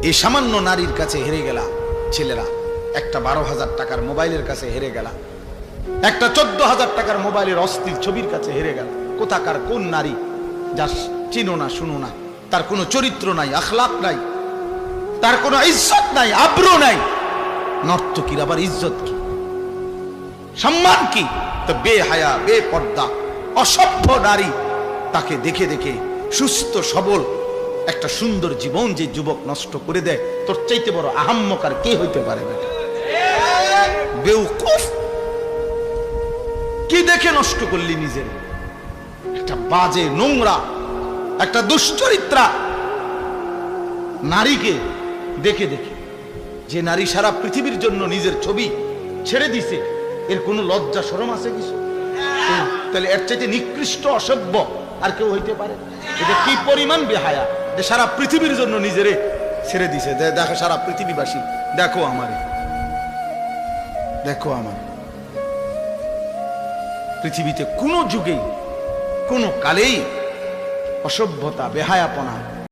এই সামান্য নারীর কাছে হেরে গেলা ছেলেরা, একটা 12,000 টাকার মোবাইলের কাছে হেরে গেলা, একটা 14,000 টাকার মোবাইলের অস্থির ছবির কাছে হেরে গেল। কোথাকার কোন নারী যার চিনো না শুনো না, তার কোনো চরিত্র নাই, আখলাক নাই, তার কোনো ইজ্জত নাই, আব্রু নাই। নর্তকীর আবার ইজ্জত কি, সম্মান কি? তো বেহায়া, বেপর্দা, অসভ্য নারী, তাকে দেখে দেখে সুস্থ সবল একটা সুন্দর জীবন যে যুবক নষ্ট করে দেয়, তোর চাইতে বড় আহাম্মক আর কে হইতে পারে? বেটা বেউকুফ, কি দেখে নষ্ট করলি নিজের? একটা বাজে, নোংরা, একটা দুশ্চরিত্রা নারীকে দেখে দেখে, যে নারী সারা পৃথিবীর জন্য নিজের ছবি ছেড়ে দিছে, এর কোনো লজ্জা শরম আছে কিছু? তাহলে এর চাইতে নিকৃষ্ট অসভ্য আর কেউ হইতে পারে? এটা কি পরিমাণ বেহায়া যে সারা পৃথিবীর জন্য নিজেরে ছেড়ে দিছে। দেখো সারা পৃথিবীবাসী, দেখো আমারে, দেখো আমার। পৃথিবীতে কোনো যুগেই কোনো কালেই অসভ্যতা, বেহায়াপনা